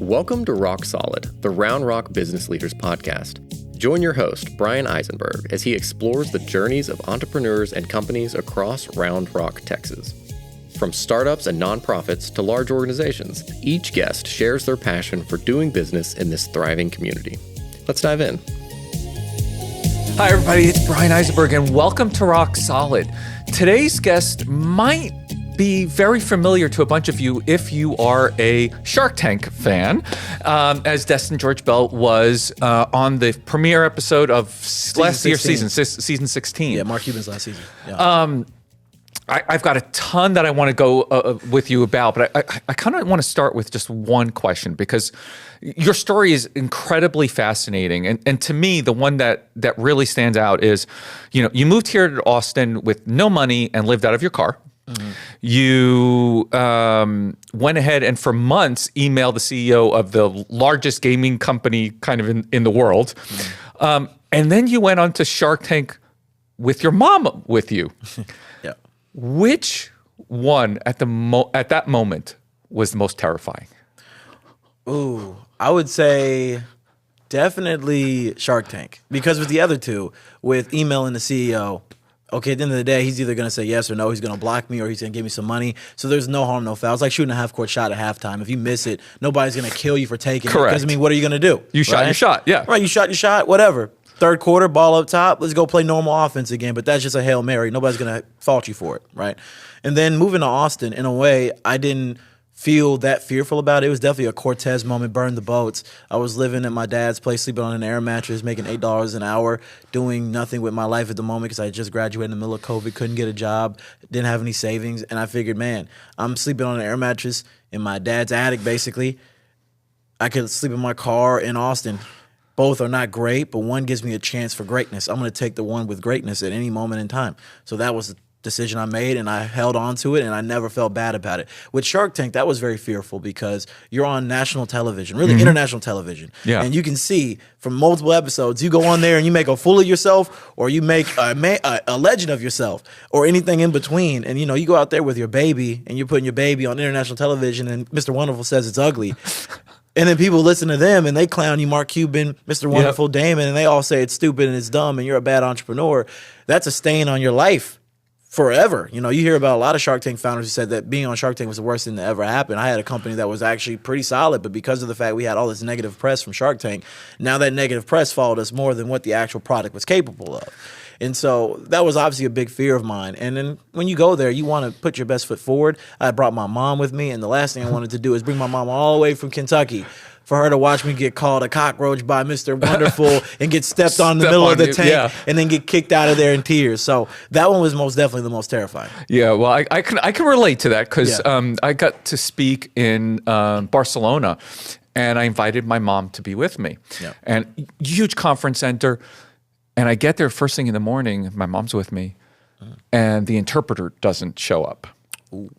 Welcome to Rock Solid, the Round Rock Business Leaders Podcast. Join your host, Bryan Eisenburg, as he explores the journeys of entrepreneurs and companies across Round Rock, Texas. From startups and nonprofits to large organizations, each guest shares their passion for doing business in this thriving community. Let's dive in. Hi, everybody. It's Bryan Eisenberg, and welcome to Rock Solid. Today's guest might be very familiar to a bunch of you if you are a Shark Tank fan, as Destin George Bell was on the premiere episode of last year's season 16. Yeah, Mark Cuban's last season. Yeah. I've got a ton that I want to go with you about, but I kind of want to start with just one question because your story is incredibly fascinating. And to me, the one that really stands out is, you moved here to Austin with no money and lived out of your car. Mm-hmm. You went ahead and for months emailed the CEO of the largest gaming company kind of in the world. Mm-hmm. And then you went on to Shark Tank with your mom with you. Yeah. Which one at that moment was the most terrifying? Ooh, I would say definitely Shark Tank. Because with the other two, with emailing the CEO, okay, at the end of the day, he's either going to say yes or no. He's going to block me or he's going to give me some money. So there's no harm, no foul. It's like shooting a half-court shot at halftime. If you miss it, nobody's going to kill you for taking it. Correct. Because, what are you going to do? You shot your shot, yeah. Right, you shot your shot, whatever. Third quarter, ball up top, let's go play normal offense again. But that's just a Hail Mary. Nobody's going to fault you for it, right? And then moving to Austin, in a way, I didn't feel that fearful about it. It was definitely a Cortez moment, burn the boats. I was living at my dad's place, sleeping on an air mattress, making $8 an hour, doing nothing with my life at the moment because I had just graduated in the middle of COVID, couldn't get a job, didn't have any savings. And I figured, man, I'm sleeping on an air mattress in my dad's attic, basically. I could sleep in my car in Austin. Both are not great, but one gives me a chance for greatness. I'm going to take the one with greatness at any moment in time. So that was the decision I made, and I held on to it, and I never felt bad about it. With Shark Tank, that was very fearful because you're on national television, really international television. Yeah. And you can see from multiple episodes, you go on there and you make a fool of yourself or you make a legend of yourself or anything in between. And, you go out there with your baby and you're putting your baby on international television and Mr. Wonderful says it's ugly. And then people listen to them and they clown you, Mark Cuban, Mr. Wonderful, Damon, and they all say it's stupid and it's dumb and you're a bad entrepreneur. That's a stain on your life forever. You hear about a lot of Shark Tank founders who said that being on Shark Tank was the worst thing that ever happened. I had a company that was actually pretty solid, but because of the fact we had all this negative press from Shark Tank, now that negative press followed us more than what the actual product was capable of. And so that was obviously a big fear of mine. And then when you go there, you want to put your best foot forward. I brought my mom with me, and the last thing I wanted to do is bring my mom all the way from Kentucky for her to watch me get called a cockroach by Mr. Wonderful and get stepped on in the middle of the tank and then get kicked out of there in tears. So that one was most definitely the most terrifying. Yeah, well, I can relate to that because I got to speak in Barcelona, and I invited my mom to be with me. Yeah. And huge conference center. And I get there first thing in the morning, my mom's with me, and the interpreter doesn't show up. Ooh.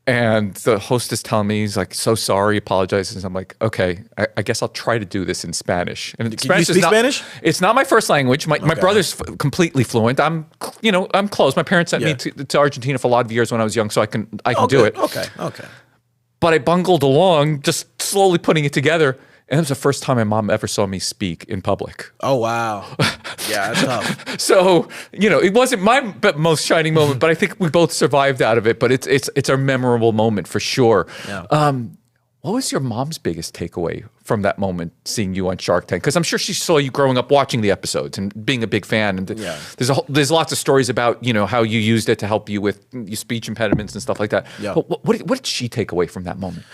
And the host is telling me, he's like, so sorry, apologizes. I'm like, okay, I guess I'll try to do this in Spanish. And Can you speak Spanish? It's not my first language. My brother's completely fluent. I'm close. My parents sent me to Argentina for a lot of years when I was young, so I can do it. Okay. But I bungled along, just slowly putting it together. And it was the first time my mom ever saw me speak in public. Oh, wow. Yeah, that's tough. So, it wasn't my most shining moment, but I think we both survived out of it. But it's a memorable moment for sure. Yeah. What was your mom's biggest takeaway from that moment, seeing you on Shark Tank? Because I'm sure she saw you growing up watching the episodes and being a big fan. And there's lots of stories about, how you used it to help you with your speech impediments and stuff like that. Yeah. But what did she take away from that moment?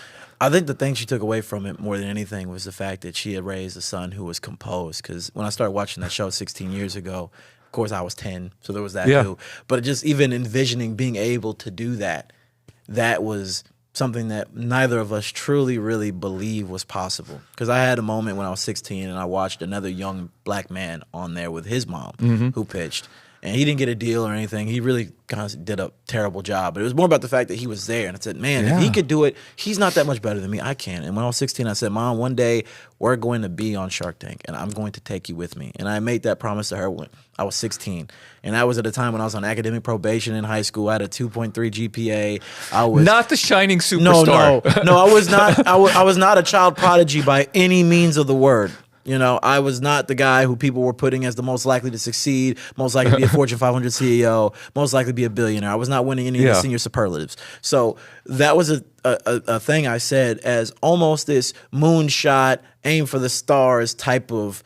I think the thing she took away from it more than anything was the fact that she had raised a son who was composed. Because when I started watching that show 16 years ago, of course I was 10, so there was that too. But just even envisioning being able to do that was something that neither of us truly really believed was possible. Because I had a moment when I was 16 and I watched another young black man on there with his mom who pitched. and he didn't get a deal or anything. He really kind of did a terrible job. But it was more about the fact that he was there. And I said, man, if he could do it, he's not that much better than me. I can. And when I was 16, I said, Mom, one day we're going to be on Shark Tank, and I'm going to take you with me. And I made that promise to her when I was 16. And that was at a time when I was on academic probation in high school. I had a 2.3 GPA. I was not the shining superstar. No, I was not. I was not a child prodigy by any means of the word. You know, I was not the guy who people were putting as the most likely to succeed, most likely to be a Fortune 500 CEO, most likely to be a billionaire. I was not winning any of the senior superlatives. So that was a thing I said as almost this moonshot, aim for the stars type of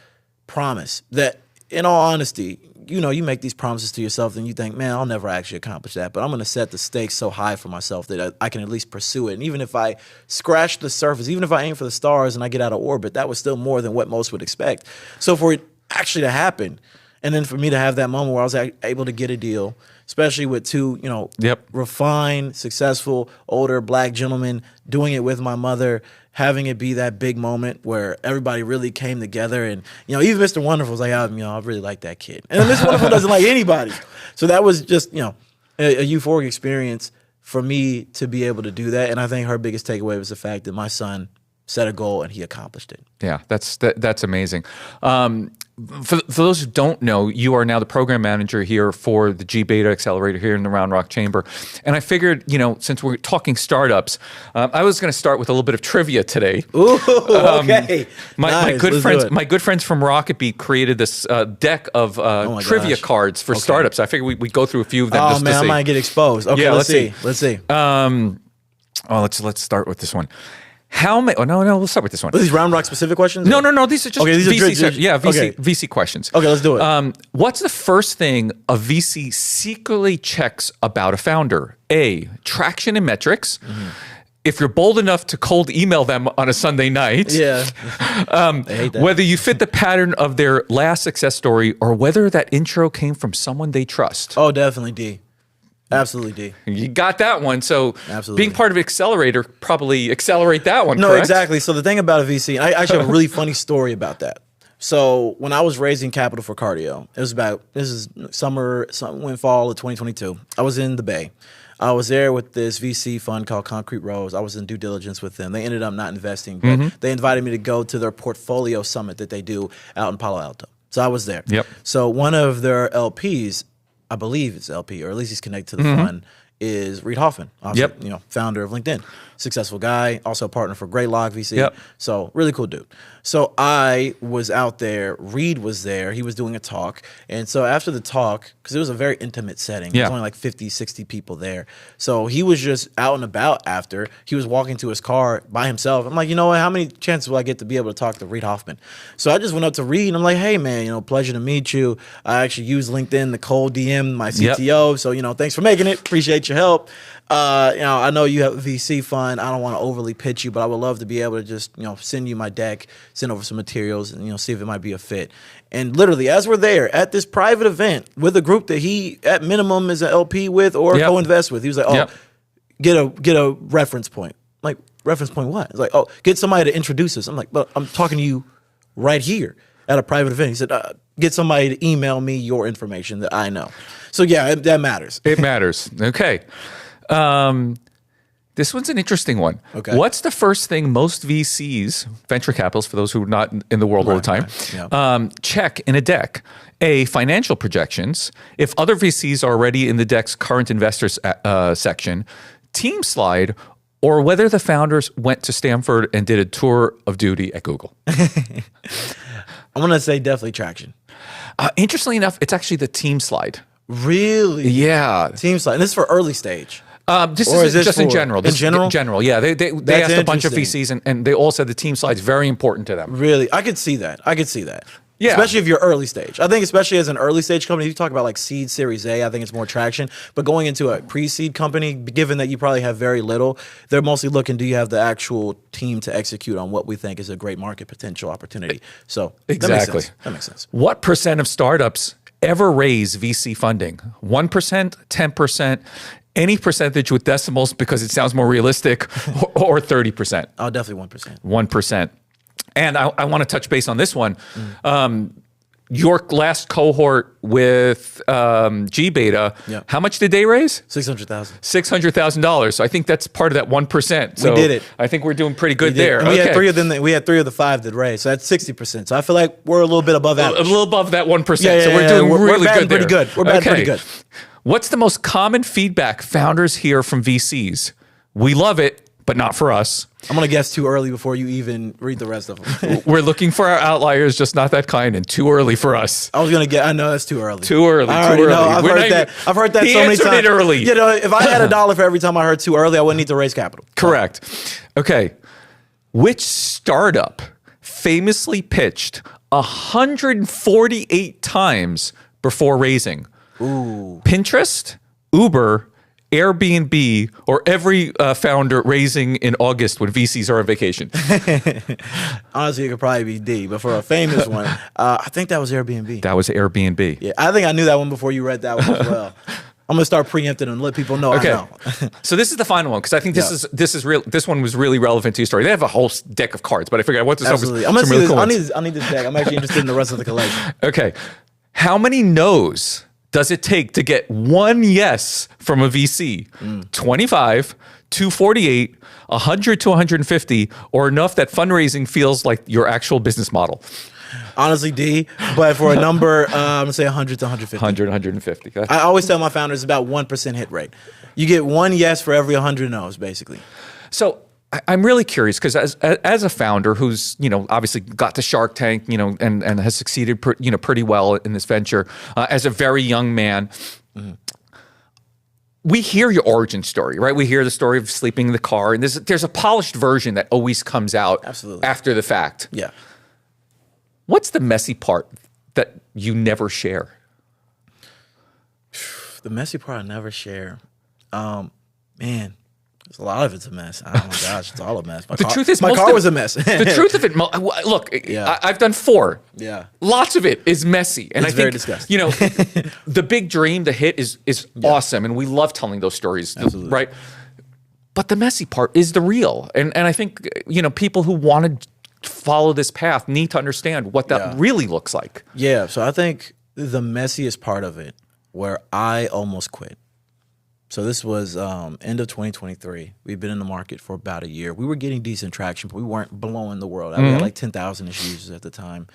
promise that, in all honesty, you know, you make these promises to yourself and you think, man, I'll never actually accomplish that, but I'm going to set the stakes so high for myself that I can at least pursue it. And even if I scratch the surface, even if I aim for the stars and I get out of orbit, that was still more than what most would expect. So for it actually to happen, and then for me to have that moment where I was able to get a deal, especially with two, you know, refined, successful, older black gentlemen doing it with my mother, having it be that big moment where everybody really came together. And, you know, even Mr. Wonderful was like, I really like that kid. And Mr. Wonderful doesn't like anybody. So that was just, you know, a euphoric experience for me to be able to do that. And I think her biggest takeaway was the fact that my son set a goal and he accomplished it. Yeah, that's amazing. For those who don't know, you are now the program manager here for the G Beta Accelerator here in the Round Rock Chamber. And I figured, you know, since we're talking startups, I was going to start with a little bit of trivia today. Ooh, okay. My good friends from Rocket Beat created this deck of trivia cards for startups. I figured we'd go through a few of them. Oh man, I might get exposed. Okay, let's see. Let's start with this one. How many? Oh no, we'll start with this one. Are these Round Rock specific questions? No. These are just VC questions. Okay, let's do it. What's the first thing a VC secretly checks about a founder? A, traction and metrics. Mm-hmm. If you're bold enough to cold email them on a Sunday night. Yeah. I hate that. Whether you fit the pattern of their last success story or whether that intro came from someone they trust. Oh, definitely D. Absolutely D. You got that one. So absolutely. Being part of Accelerator probably accelerate that one, No, correct? exactly. So the thing about a VC, I actually have a really funny story about that. So when I was raising capital for Cardio, this is fall of 2022. I was in the Bay. I was there with this VC fund called Concrete Rose. I was in due diligence with them. They ended up not investing, but they invited me to go to their portfolio summit that they do out in Palo Alto. So I was there. Yep. So one of their LPs, I believe it's LP, or at least he's connected to the fund, is Reid Hoffman, obviously, founder of LinkedIn. Successful guy, also a partner for Greylock VC. Yep. So really cool dude. So I was out there. Reid was there. He was doing a talk. And so after the talk, because it was a very intimate setting, there was only like 50, 60 people there. So he was just out and about after. He was walking to his car by himself. I'm like, you know what? How many chances will I get to be able to talk to Reid Hoffman? So I just went up to Reid and I'm like, hey, man, pleasure to meet you. I actually use LinkedIn to cold DM my CTO. So, thanks for making it. Appreciate your help. I know you have a VC fund. I don't want to overly pitch you, but I would love to be able to just, send you my deck, send over some materials, and, see if it might be a fit. And literally, as we're there at this private event with a group that he, at minimum, is an LP with or co-invest with, he was like, get a reference point. I'm like, reference point what? It's like, get somebody to introduce us. I'm like, but I'm talking to you right here at a private event. He said, get somebody to email me your information that I know. So, yeah, that matters. It matters. Okay. This one's an interesting one. Okay. What's the first thing most VCs, venture capitals, for those who are not in the world all the time, check in a deck? A, financial projections. If other VCs are already in the deck's current investors section, team slide, or whether the founders went to Stanford and did a tour of duty at Google. I'm going to say definitely traction. Interestingly enough, it's actually the team slide. Really? Yeah. Team slide. And this is for early stage. This is just in general. In general? In general, yeah. They asked a bunch of VCs and they all said the team slide is very important to them. Really? I could see that. Yeah. Especially if you're early stage. I think especially as an early stage company, if you talk about like seed, series A, I think it's more traction. But going into a pre-seed company, given that you probably have very little, they're mostly looking, do you have the actual team to execute on what we think is a great market potential opportunity? So exactly. That makes sense. What percent of startups ever raise VC funding? 1%, 10%, any percentage with decimals because it sounds more realistic, or 30%? Oh, definitely 1%. 1%. And I want to touch base on this one. your last cohort with G Beta, how much did they raise? $600,000. $600,000. So I think that's part of that 1%. So we did it. I think we're doing pretty good there. And we had three of them. We had 3 of the 5 that raised. So that's 60%. So I feel like we're a little bit above average. A little above that 1%. Yeah, so we're doing really good there. Pretty good. We're batting pretty good. What's the most common feedback founders hear from VCs? We love it, but not for us. I'm going to guess too early before you even read the rest of them. We're looking for our outliers, just not that kind, and too early for us. I was going to get, I know that's too early. Too early. I already know. I've heard that so many times. It early. You know, if I had $1 for every time I heard too early, I wouldn't need to raise capital. Correct. Okay. Which startup famously pitched 148 times before raising? Ooh. Pinterest, Uber, Airbnb, or every founder raising in August when VCs are on vacation? Honestly, it could probably be D, but for a famous one, I think that was Airbnb. That was Airbnb. Yeah, I think I knew that one before you read that one as well. I'm gonna start preempting and let people know. Okay. I know. So this is the final one because I think this is real. This one was really relevant to your story. They have a whole deck of cards, but I figured I want to start with I'm gonna some see really this. cool I ones. need this deck. I'm actually interested in the rest of the collection. Okay. How many no's does it take to get one yes from a VC? 25, 248, 100 to 150, or enough that fundraising feels like your actual business model? Honestly, D, but for a number, I'm gonna say 100 to 150. 100, 150. I always tell my founders about 1% hit rate. You get one yes for every 100 no's, basically. So I'm really curious because as a founder who's obviously got to Shark Tank and has succeeded pretty well in this venture as a very young man. We hear your origin story, right? We hear the story of sleeping in the car, and there's a polished version that always comes out after the fact. Yeah. What's the messy part that you never share? The messy part I never share. Man. A lot of it's a mess. Oh my gosh, it's all a mess. My car was a mess. The truth of it, look, I've done 4. Yeah, lots of it is messy, and it's I think very disgusting. The big dream, the hit is awesome, and we love telling those stories, Absolutely. right? But the messy part is the real, and I think people who want to follow this path need to understand what that really looks like. Yeah, so I think the messiest part of it, where I almost quit. So this was end of 2023. We've been in the market for about a year. We were getting decent traction, but we weren't blowing the world out. We had like 10,000-ish users at the time.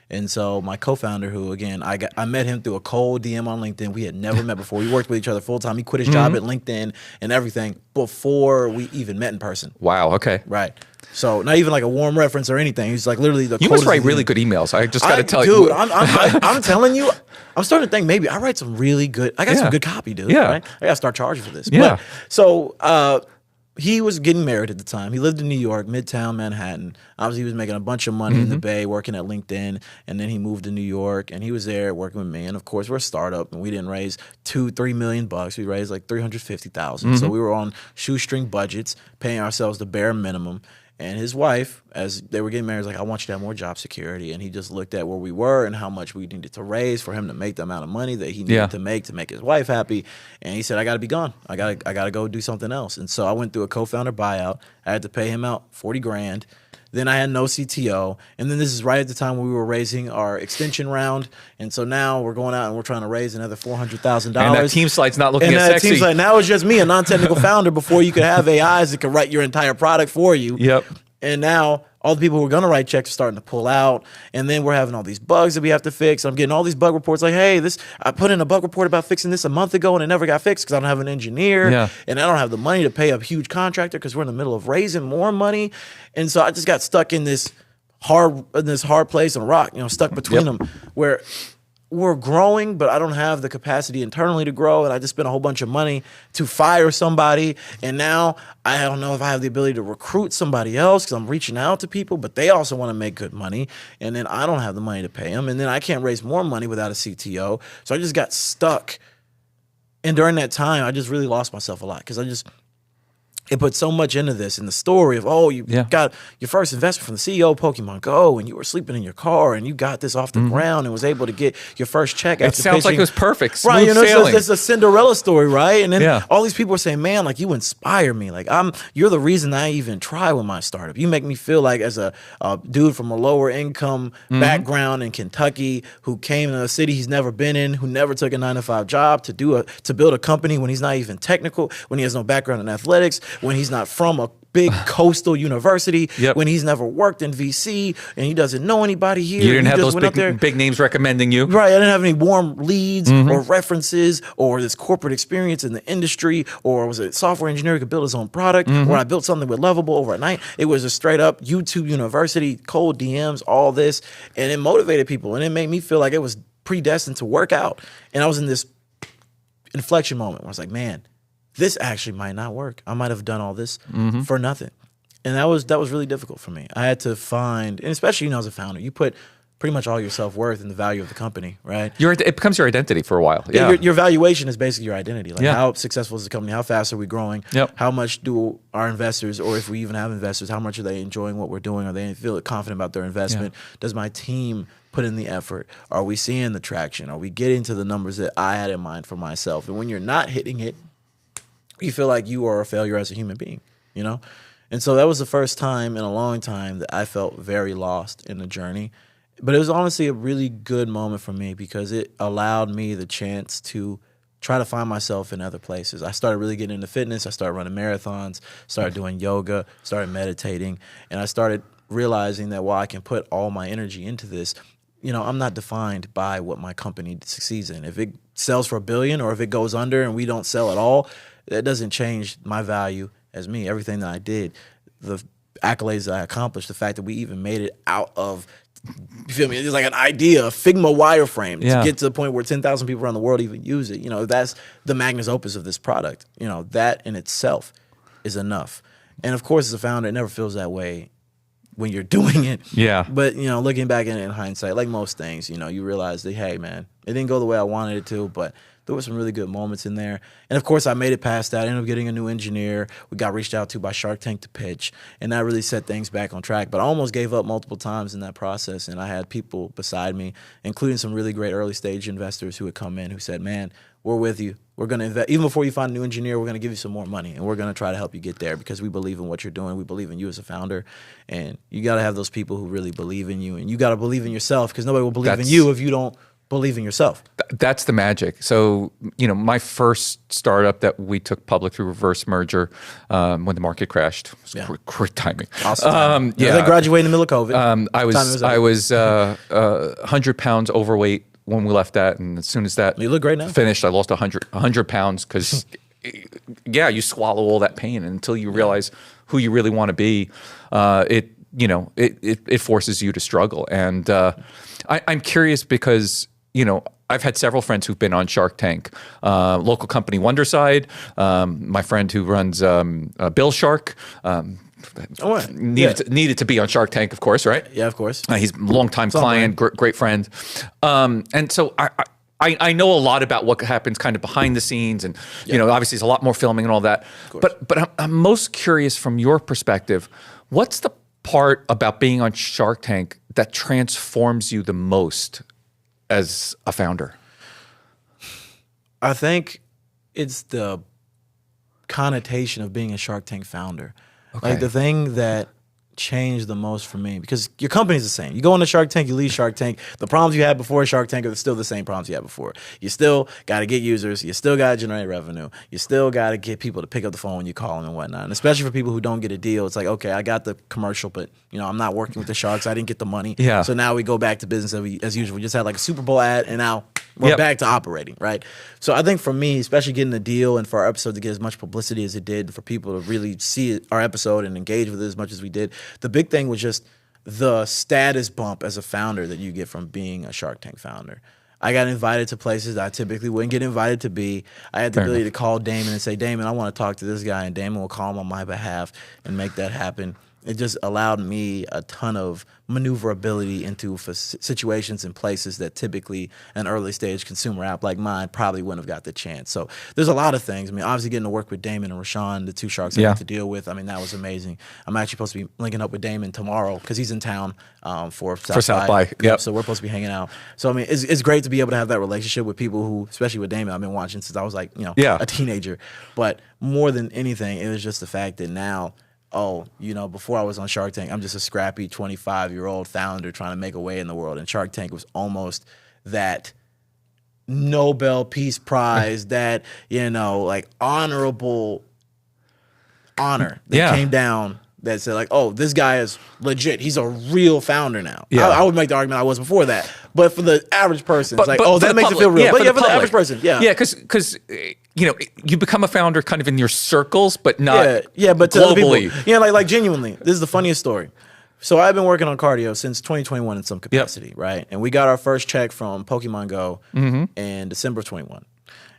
And so my co-founder, who again, I met him through a cold DM on LinkedIn. We had never met before. We worked with each other full time. He quit his job at LinkedIn and everything before we even met in person. Wow. Okay. Right. So not even like a warm reference or anything. He's like literally the. You must write really good emails. I just got to tell you, dude. I'm telling you, I'm starting to think maybe I write some really good. I got some good copy, dude. Yeah. Right? I got to start charging for this. Yeah. But, so he was getting married at the time. He lived in New York, Midtown Manhattan. Obviously, he was making a bunch of money in the Bay, working at LinkedIn, and then he moved to New York, and he was there working with me. And of course, we're a startup, and we didn't raise $2-3 million. We raised like $350,000. So we were on shoestring budgets, paying ourselves the bare minimum. And his wife, as they were getting married, was like, I want you to have more job security. And he just looked at where we were and how much we needed to raise for him to make the amount of money that he needed to make his wife happy. And he said, I got to be gone. I got to go do something else. And so I went through a co-founder buyout. I had to pay him out $40,000. Then I had no CTO. And then this is right at the time when we were raising our extension round. And so now we're going out and we're trying to raise another $400,000. And that team slide's not looking as sexy. Team slide, now it's just me, a non-technical founder, before you could have AIs that could write your entire product for you. Yep. And now all the people who are going to write checks are starting to pull out. And then we're having all these bugs that we have to fix. I'm getting all these bug reports like, hey, I put in a bug report about fixing this a month ago and it never got fixed because I don't have an engineer. Yeah. And I don't have the money to pay a huge contractor because we're in the middle of raising more money. And so I just got stuck in this hard place on a rock, stuck between them where we're growing, but I don't have the capacity internally to grow, and I just spent a whole bunch of money to fire somebody, and now I don't know if I have the ability to recruit somebody else because I'm reaching out to people, but they also want to make good money, and then I don't have the money to pay them, and then I can't raise more money without a CTO, so I just got stuck. And during that time, I just really lost myself a lot because it put so much into this, in the story of, oh, you got your first investment from the CEO of Pokemon Go, and you were sleeping in your car, and you got this off the ground and was able to get your first check. It sounds like it was perfect. Smooth right, sailing. It's a Cinderella story, right? And then all these people are saying, man, like, you inspire me. Like, you're the reason I even try with my startup. You make me feel like, as a dude from a lower income background in Kentucky who came to a city he's never been in, who never took a 9-to-5 job to build a company when he's not even technical, when he has no background in athletics, when he's not from a big coastal university, when he's never worked in VC and he doesn't know anybody here. You didn't have those big names recommending you. Right. I didn't have any warm leads or references or this corporate experience in the industry, or was it software engineer who could build his own product, or I built something with Lovable overnight. It was a straight up YouTube university, cold DMs, all this. And it motivated people, and it made me feel like it was predestined to work out. And I was in this inflection moment where I was like, man, this actually might not work. I might have done all this for nothing. And that was really difficult for me. I had to find, and especially, as a founder, you put pretty much all your self-worth in the value of the company, right? It becomes your identity for a while. Your valuation is basically your identity. Like, how successful is the company? How fast are we growing? How much do our investors, or if we even have investors, how much are they enjoying what we're doing? Are they feel confident about their investment? Does my team put in the effort? Are we seeing the traction? Are we getting to the numbers that I had in mind for myself? And when you're not hitting it, you feel like you are a failure as a human being, And so that was the first time in a long time that I felt very lost in the journey. But it was honestly a really good moment for me, because it allowed me the chance to try to find myself in other places. I started really getting into fitness. I started running marathons, started doing yoga, started meditating, and I started realizing that while I can put all my energy into this, I'm not defined by what my company succeeds in. If it sells for $1 billion, or if it goes under and we don't sell at all, that doesn't change my value as me. Everything that I did, the accolades that I accomplished, the fact that we even made it out of, you feel me? It's like an idea, a Figma wireframe to get to the point where 10,000 people around the world even use it. That's the magnus opus of this product. That in itself is enough. And of course, as a founder, it never feels that way when you're doing it. Yeah. But, looking back in hindsight, like most things, you realize that, hey, man, it didn't go the way I wanted it to, but there were some really good moments in there. And of course, I made it past that. I ended up getting a new engineer. We got reached out to by Shark Tank to pitch, and that really set things back on track. But I almost gave up multiple times in that process, and I had people beside me, including some really great early stage investors who would come in who said, man, we're with you. We're going to invest. Even before you find a new engineer, we're going to give you some more money, and we're going to try to help you get there, because we believe in what you're doing. We believe in you as a founder, and you got to have those people who really believe in you, and you got to believe in yourself, because nobody will believe in you if you don't believe in yourself. That's the magic. So, my first startup that we took public through reverse merger, when the market crashed, it was great timing. Awesome. I graduated in the middle of COVID. I was 100 pounds overweight when we left that, and as soon as that you look great now. Finished, I lost 100 pounds, because you swallow all that pain, and until you realize who you really want to be, it forces you to struggle. And I'm curious, because I've had several friends who've been on Shark Tank, local company Wonderside, my friend who runs Bill Shark. Needed to be on Shark Tank, of course, right? Yeah, of course. He's a longtime client, great friend. And so I know a lot about what happens kind of behind the scenes, and obviously there's a lot more filming and all that. But I'm most curious from your perspective, what's the part about being on Shark Tank that transforms you the most as a founder? I think it's the connotation of being a Shark Tank founder. Okay. Like, the thing that changed the most for me, because your company's the same. You go into Shark Tank, you leave Shark Tank. The problems you had before Shark Tank are still the same problems you had before. You still got to get users. You still got to generate revenue. You still got to get people to pick up the phone when you call them and whatnot. And especially for people who don't get a deal, it's like, okay, I got the commercial, but I'm not working with the Sharks. I didn't get the money. Yeah. So now we go back to business as usual. We just had like a Super Bowl ad, and now we're back to operating, right? So I think for me, especially getting the deal, and for our episode to get as much publicity as it did, for people to really see our episode and engage with it as much as we did, the big thing was just the status bump as a founder that you get from being a Shark Tank founder. I got invited to places I typically wouldn't get invited to be. I had the ability to call Damon and say, Damon, I want to talk to this guy, and Damon will call him on my behalf and make that happen. it just allowed me a ton of maneuverability into situations and places that typically an early stage consumer app like mine probably wouldn't have got the chance. So there's a lot of things. I mean, obviously getting to work with Damon and Rashawn, the two sharks I had to deal with. I mean, that was amazing. I'm actually supposed to be linking up with Damon tomorrow because he's in town for South by. Yep. So we're supposed to be hanging out. So I mean, it's great to be able to have that relationship with people who, especially with Damon, I've been watching since I was like, a teenager. But more than anything, it was just the fact that now, before I was on Shark Tank, I'm just a scrappy 25-year-old founder trying to make a way in the world. And Shark Tank was almost that Nobel Peace Prize, that, like honorable honor that came down that said like, oh, this guy is legit. He's a real founder now. Yeah. I would make the argument I was before that. But for the average person, it's like, but that makes it feel real. But for the average person, because you become a founder kind of in your circles, but not but to globally. other people, like genuinely, this is the funniest story. So I've been working on cardio since 2021 in some capacity, right? And we got our first check from Pokemon Go in December of 21.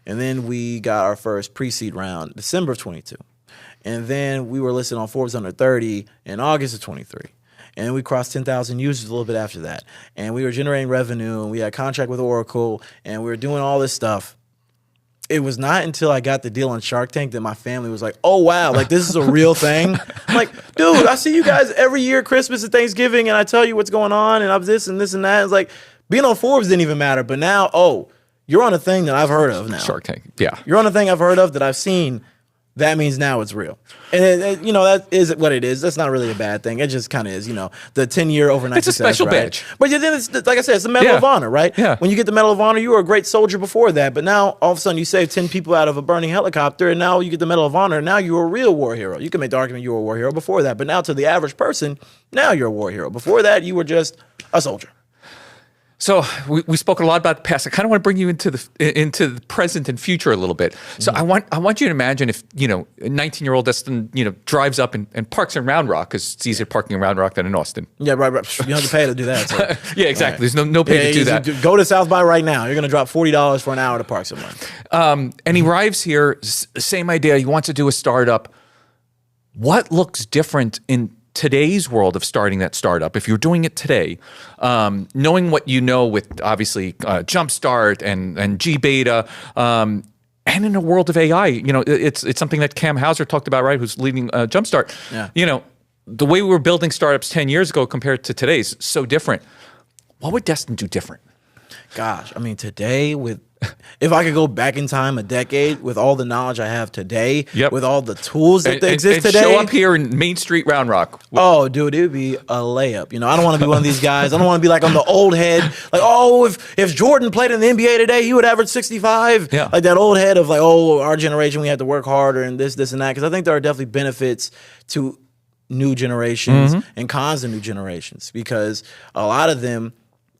And then we got our first pre-seed round December of 22. And then we were listed on Forbes Under 30 in August of 23. And then we crossed 10,000 users a little bit after that. And we were generating revenue, and we had a contract with Oracle, and we were doing all this stuff. It was not until I got the deal on Shark Tank that my family was like, oh, wow, like this is a real thing. I'm like, dude, I see you guys every year, Christmas and Thanksgiving, and I tell you what's going on, and I'm this and this and that. It's like, being on Forbes didn't even matter. But now, you're on a thing that I've heard of now. Shark Tank, yeah. You're on a thing I've heard of that I've seen. That means now it's real. And, that is what it is. That's not really a bad thing. It just kind of is, the 10-year overnight success. It's a special badge. But then it's, like I said, it's the Medal of Honor, right? Yeah. When you get the Medal of Honor, you were a great soldier before that. But now, all of a sudden, you save 10 people out of a burning helicopter, and now you get the Medal of Honor. Now you're a real war hero. You can make the argument you were a war hero before that. But now to the average person, now you're a war hero. Before that, you were just a soldier. So we spoke a lot about the past. I kind of want to bring you into the present and future a little bit. So I want you to imagine if a 19-year-old Destin drives up and parks in Round Rock, because it's easier parking in Round Rock than in Austin. Yeah, right. You don't have to pay to do that. So. Yeah, exactly. Right. There's no pay to do that. Go to South by right now. You're going to drop $40 for an hour to park somewhere. And he arrives here. Same idea. He wants to do a startup. What looks different in today's world of starting that startup, if you're doing it today, knowing what you know with obviously Jumpstart and GBeta, and in a world of AI, it's something that Cam Hauser talked about, right? Who's leading Jumpstart. Yeah. The way we were building startups 10 years ago compared to today is so different. What would Destin do different? Gosh, I mean, today if I could go back in time a decade with all the knowledge I have today, with all the tools that exist today. Show up here in Main Street, Round Rock. Oh, dude, it would be a layup. I don't want to be one of these guys. I don't want to be like I'm the old head. Like, if Jordan played in the NBA today, he would average 65. Yeah. Like that old head of like, our generation, we had to work harder and this and that. Because I think there are definitely benefits to new generations and cons to new generations. Because a lot of them,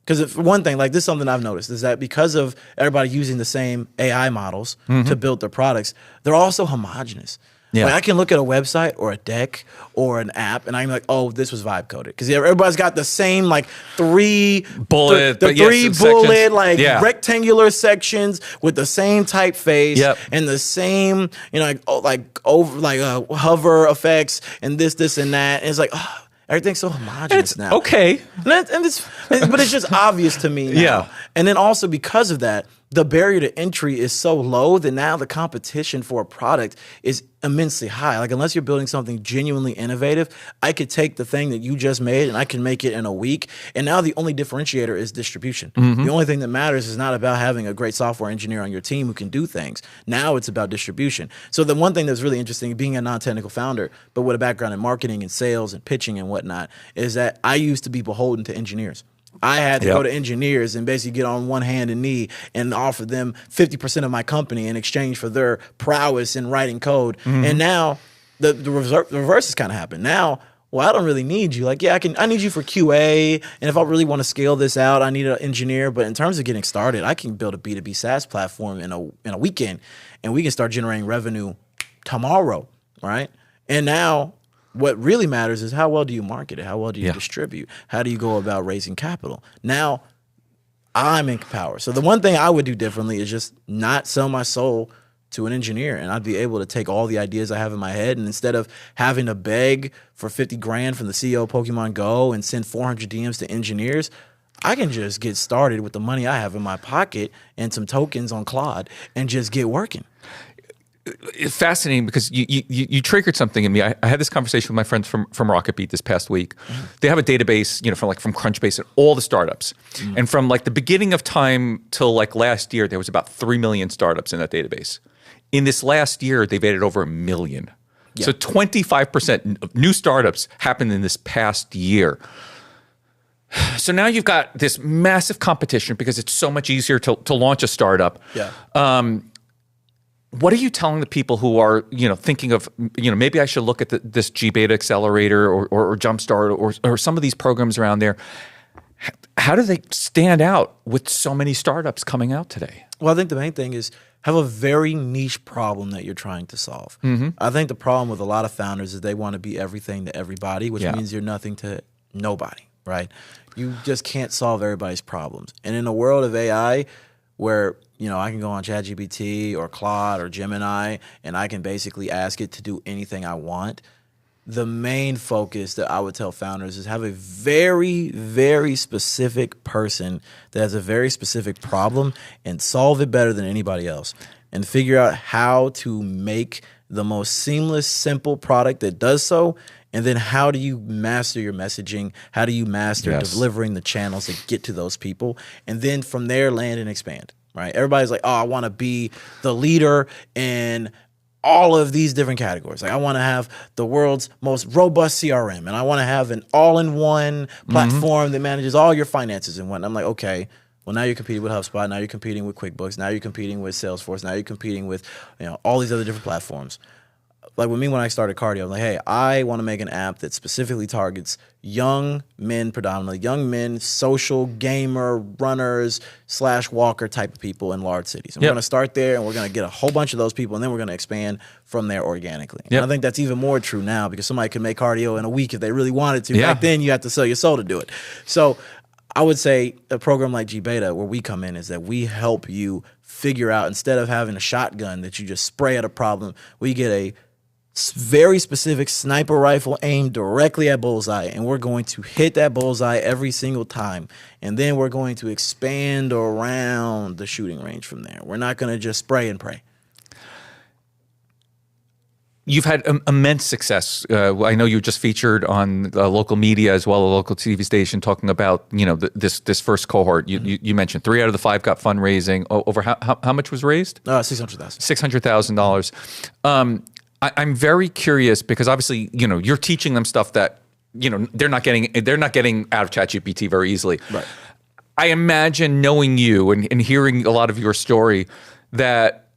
because for one thing, like this is something I've noticed, is that because of everybody using the same AI models to build their products, they're also homogenous. Yeah. Like I can look at a website or a deck or an app, and I'm like, this was vibe coded because everybody's got the same like three bullet rectangular sections with the same typeface and the same hover effects and this and that. And it's like, everything's so homogenous now. Okay. But it's just obvious to me now. Yeah. And then also because of that, the barrier to entry is so low that now the competition for a product is immensely high. Like unless you're building something genuinely innovative, I could take the thing that you just made and I can make it in a week. And now the only differentiator is distribution. The only thing that matters is not about having a great software engineer on your team who can do things. Now it's about distribution. So the one thing that's really interesting, being a non-technical founder, but with a background in marketing and sales and pitching and whatnot, is that I used to be beholden to engineers. I had to go to engineers and basically get on one hand and knee and offer them 50% of my company in exchange for their prowess in writing code. And now the reverse has kind of happened. Now, I don't really need you. Like, I need you for QA. And if I really want to scale this out, I need an engineer. But in terms of getting started, I can build a B2B SaaS platform in a weekend, and we can start generating revenue tomorrow, right? And now, what really matters is how well do you market it? How well do you distribute? How do you go about raising capital? Now, I'm in power. So the one thing I would do differently is just not sell my soul to an engineer, and I'd be able to take all the ideas I have in my head, and instead of having to beg for 50 grand from the CEO of Pokemon Go and send 400 DMs to engineers, I can just get started with the money I have in my pocket and some tokens on Claude and just get working. It's fascinating because you triggered something in me. I had this conversation with my friends from Rocketbeat this past week. Mm-hmm. They have a database, from Crunchbase and all the startups. Mm-hmm. And from like the beginning of time till like last year, there was about 3 million startups in that database. In this last year, they've added over 1 million. Yeah. So 25% of new startups happened in this past year. So now you've got this massive competition because it's so much easier to launch a startup. Yeah. What are you telling the people who are, thinking of, maybe I should look at this GBeta Accelerator or Jumpstart or some of these programs around there? How do they stand out with so many startups coming out today? Well, I think the main thing is have a very niche problem that you're trying to solve. Mm-hmm. I think the problem with a lot of founders is they want to be everything to everybody, which means you're nothing to nobody, right? You just can't solve everybody's problems. And in a world of AI where I can go on ChatGPT or Claude or Gemini, and I can basically ask it to do anything I want. The main focus that I would tell founders is have a very, very specific person that has a very specific problem and solve it better than anybody else. And figure out how to make the most seamless, simple product that does so. And then how do you master your messaging? How do you master delivering the channels that get to those people? And then from there, land and expand. Right? Everybody's like, oh, I want to be the leader in all of these different categories. Like I want to have the world's most robust CRM, and I want to have an all-in-one platform that manages all your finances in one. I'm like, okay, well now you're competing with HubSpot, now you're competing with QuickBooks, now you're competing with Salesforce, now you're competing with all these other different platforms. Like with me when I started Cardio, I'm like, hey, I want to make an app that specifically targets young men predominantly, young men, social, gamer, runners, /walker type of people in large cities. And we're going to start there and we're going to get a whole bunch of those people and then we're going to expand from there organically. And I think that's even more true now because somebody can make Cardio in a week if they really wanted to. Back then you had to sell your soul to do it. So I would say a program like GBeta where we come in is that we help you figure out, instead of having a shotgun that you just spray at a problem, we get a very specific sniper rifle aimed directly at bullseye, and we're going to hit that bullseye every single time, and then we're going to expand around the shooting range from there. We're not going to just spray and pray. You've had immense success. I know you just featured on local media as well, a local TV station, talking about this first cohort. You mentioned 3 out of the 5 got fundraising. Over how much was raised? $600,000. $600,000. I'm very curious because obviously, you're teaching them stuff that, they're not getting out of ChatGPT very easily. Right. I imagine knowing you and hearing a lot of your story that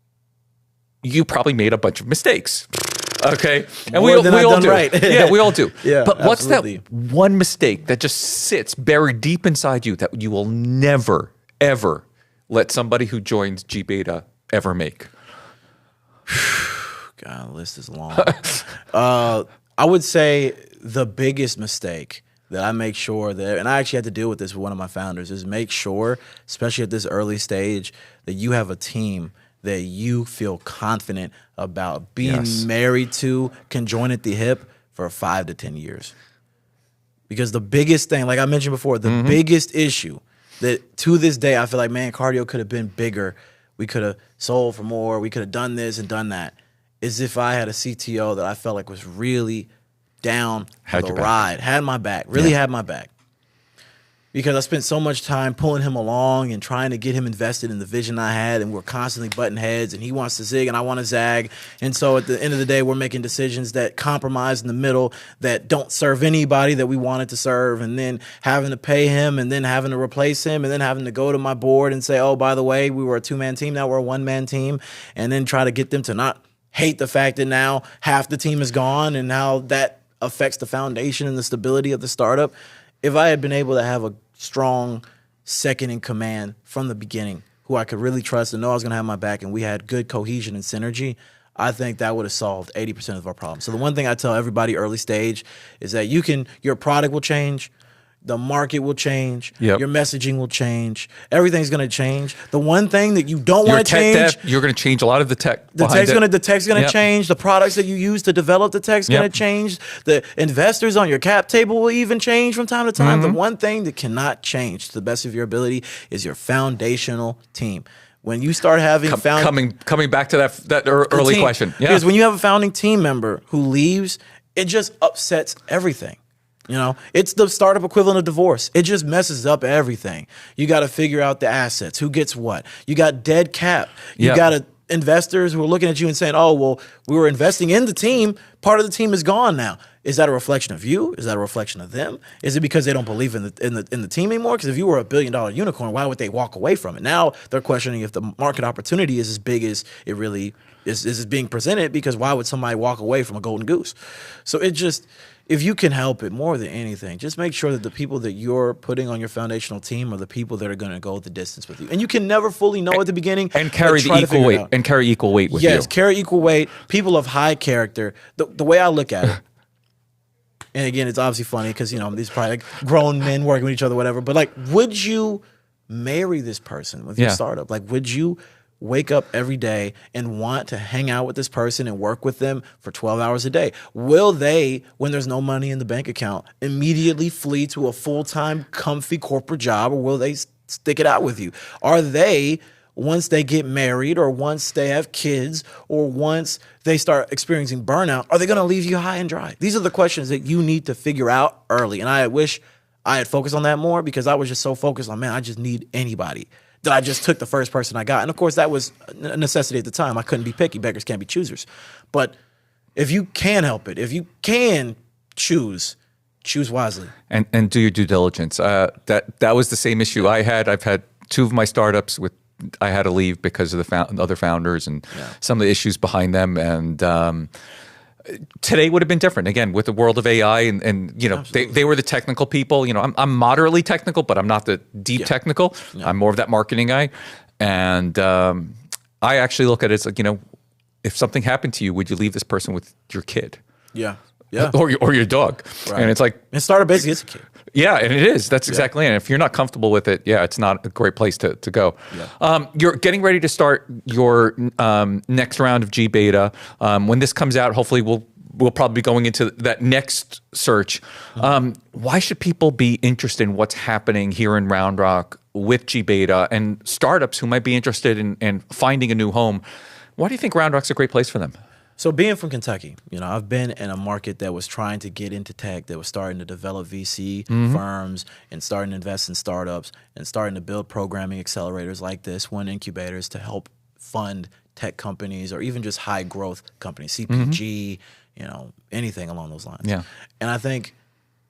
you probably made a bunch of mistakes. Okay. And we all do. Right. Yeah, we all do. Yeah, but what's absolutely. that one mistake that just sits buried deep inside you that you will never, ever let somebody who joins GBeta ever make? God, the list is long. I would say the biggest mistake that I make sure that, and I actually had to deal with this with one of my founders, is make sure, especially at this early stage, that you have a team that you feel confident about being married to, can join at the hip for 5 to 10 years. Because the biggest thing, like I mentioned before, the biggest issue that to this day I feel like, man, Cardio could have been bigger. We could have sold for more. We could have done this and done that. Is if I had a CTO that I felt like was really down for the ride, had my back, really had my back. Because I spent so much time pulling him along and trying to get him invested in the vision I had, and we're constantly butting heads, and he wants to zig and I want to zag. And so at the end of the day, we're making decisions that compromise in the middle, that don't serve anybody that we wanted to serve, and then having to pay him and then having to replace him and then having to go to my board and say, oh, by the way, we were a 2-man team, now we're a 1-man team, and then try to get them to not hate the fact that now half the team is gone and how that affects the foundation and the stability of the startup. If I had been able to have a strong second in command from the beginning, who I could really trust and know I was going to have my back, and we had good cohesion and synergy, I think that would have solved 80% of our problems. So the one thing I tell everybody early stage is that your product will change, the market will change. Yep. Your messaging will change. Everything's going to change. The one thing that you don't want to change, you're going to change a lot of the tech. the tech's going to change. The products that you use to develop the tech's going to Yep. change. The investors on your cap table will even change from time to time. The one thing that cannot change to the best of your ability is your foundational team. When you start having coming back to that early team. question, Because when you have a founding team member who leaves, it just upsets everything. You know, it's the startup equivalent of divorce. It just messes up everything. You got to figure out the assets, who gets what. You got dead cap. You got investors who are looking at you and saying, "Oh, well, we were investing in the team. Part of the team is gone now." Is that a reflection of you? Is that a reflection of them? Is it because they don't believe in the team anymore? Because if you were $1 billion unicorn, why would they walk away from it? Now they're questioning if the market opportunity is as big as it really is being presented. Because why would somebody walk away from a golden goose? So it just, if you can help it more than anything, just make sure that the people that you're putting on your foundational team are the people that are going to go the distance with you. And you can never fully know at the beginning. And carry the equal weight. And carry equal weight with you. Yes, carry equal weight. People of high character. The way I look at it, and again, it's obviously funny because, you know, these probably like grown men working with each other, whatever. But like, would you marry this person with your startup? Like, would you wake up every day and want to hang out with this person and work with them for 12 hours a day? Will they, when there's no money in the bank account, immediately flee to a full-time, comfy corporate job, or will they stick it out with you? Are they, once they get married or once they have kids or once they start experiencing burnout, are they going to leave you high and dry? These are the questions that you need to figure out early. And I wish I had focused on that more because I was just so focused on, man, I just need anybody, that I just took the first person I got. And of course, that was a necessity at the time. I couldn't be picky. Beggars can't be choosers. But if you can help it, if you can choose wisely. And do your due diligence. That was the same issue I had. I've had 2 of my startups I had to leave because of the other founders and some of the issues behind them. And today would have been different. Again, with the world of AI and you know, they were the technical people. You know, I'm moderately technical, but I'm not the deep technical. I'm more of that marketing guy. And I actually look at it as like, you know, if something happened to you, would you leave this person with your kid? Yeah. Or your dog. Right. And it's like, and startup basically is a kid. Yeah, and it is. That's exactly it. And if you're not comfortable with it, it's not a great place to go. Yeah. You're getting ready to start your next round of G Beta. When this comes out, hopefully we'll probably be going into that next search. Why should people be interested in what's happening here in Round Rock with G Beta and startups who might be interested in finding a new home? Why do you think Round Rock's a great place for them? So being from Kentucky, you know, I've been in a market that was trying to get into tech, that was starting to develop VC firms and starting to invest in startups and starting to build programming accelerators like this, one incubators to help fund tech companies or even just high growth companies, CPG, you know, anything along those lines. Yeah. And I think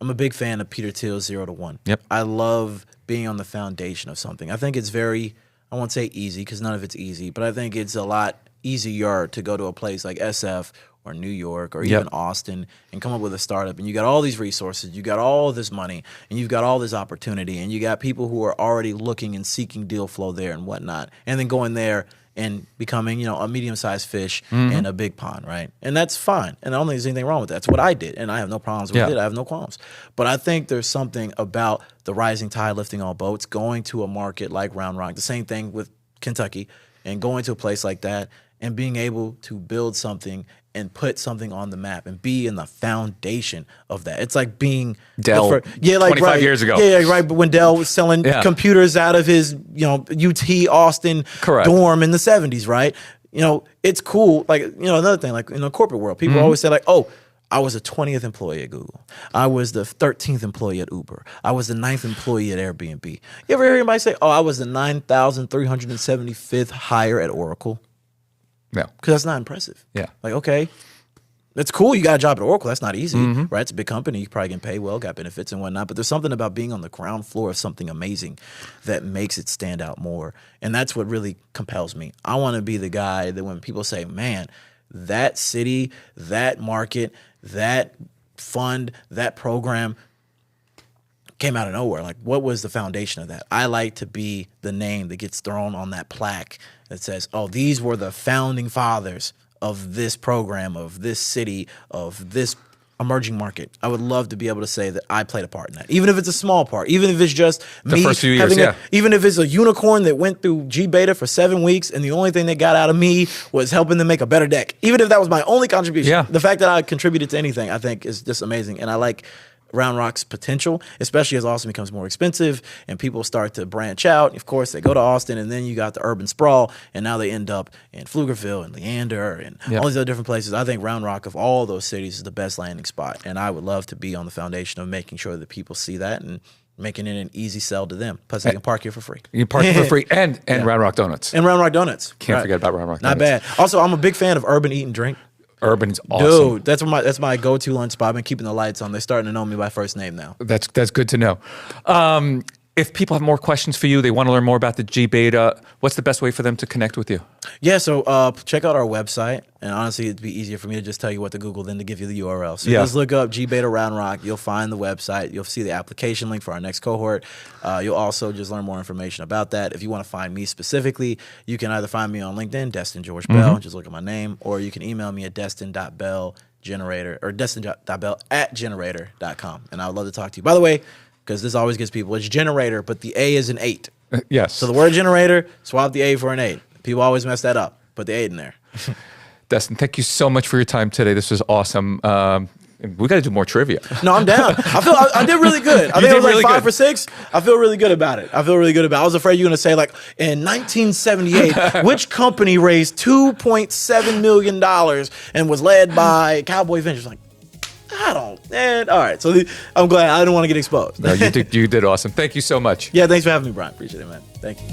I'm a big fan of Peter Thiel's 0 to 1. Yep. I love being on the foundation of something. I think it's very, I won't say easy because none of it's easy, but I think it's a lot easier to go to a place like SF or New York or even Austin and come up with a startup, and you got all these resources, you got all this money, and you've got all this opportunity, and you got people who are already looking and seeking deal flow there and whatnot, and then going there and becoming, you know, a medium-sized fish in a big pond, right? And that's fine, and I don't think there's anything wrong with that. That's what I did, and I have no problems with it. I have no qualms. But I think there's something about the rising tide lifting all boats, going to a market like Round Rock, the same thing with Kentucky, and going to a place like that and being able to build something and put something on the map and be in the foundation of that. It's like being Dell, like 25 years ago. Yeah, right. But when Dell was selling computers out of his, you know, UT Austin dorm in the 70s, right? You know, it's cool. Like, you know, another thing, like in the corporate world, people always say like, oh, I was the 20th employee at Google. I was the 13th employee at Uber. I was the 9th employee at Airbnb. You ever hear anybody say, oh, I was the 9,375th hire at Oracle? Yeah. Because that's not impressive. Yeah. Like, okay, that's cool. You got a job at Oracle. That's not easy, right? It's a big company. You probably can pay well, got benefits and whatnot. But there's something about being on the ground floor of something amazing that makes it stand out more. And that's what really compels me. I want to be the guy that when people say, man, that city, that market, that fund, that program came out of nowhere. Like, what was the foundation of that? I like to be the name that gets thrown on that plaque that says, oh, these were the founding fathers of this program, of this city, of this emerging market. I would love to be able to say that I played a part in that, even if it's a small part, even if it's just The me first few years, having yeah. even if it's a unicorn that went through G beta for 7 weeks and the only thing they got out of me was helping them make a better deck. Even if that was my only contribution, Yeah. the fact that I contributed to anything, I think is just amazing. And I like Round Rock's potential, especially as Austin becomes more expensive and people start to branch out. Of course, they go to Austin, and then you got the urban sprawl, and now they end up in Pflugerville and Leander and Yep. all these other different places. I think Round Rock of all those cities is the best landing spot, and I would love to be on the foundation of making sure that people see that and making it an easy sell to them. Plus, they can park here for free. You can park for free and Round Rock Donuts. And Round Rock Donuts. Can't forget about Round Rock Not Donuts. bad. Also, I'm a big fan of Urban Eat and Drink. Urban's awesome. Dude, that's my go-to lunch spot. I've been keeping the lights on. They're starting to know me by first name now. That's good to know. If people have more questions for you, they want to learn more about the G Beta, what's the best way for them to connect with you? Yeah, so check out our website. And honestly, it'd be easier for me to just tell you what to Google than to give you the URL. So just look up G Beta Round Rock. You'll find the website. You'll see the application link for our next cohort. You'll also just learn more information about that. If you want to find me specifically, you can either find me on LinkedIn, Destin George Bell, just look at my name, or you can email me at destin.bell@generator or destin.bell@generator.com. And I would love to talk to you. By the way, because this always gets people, it's generator, but the A is an 8. Yes. So the word generator, swap the A for an 8. People always mess that up. Put the 8 in there. Destin, thank you so much for your time today. This was awesome. We got to do more trivia. No, I'm down. I did really good. I think it was like 5 for 6. I feel really good about it. I was afraid you were going to say, like, in 1978, which company raised $2.7 million and was led by Cowboy Ventures? Like, all right. So I'm glad I didn't want to get exposed. No, you did awesome. Thank you so much. Yeah, thanks for having me, Bryan. Appreciate it, man. Thank you.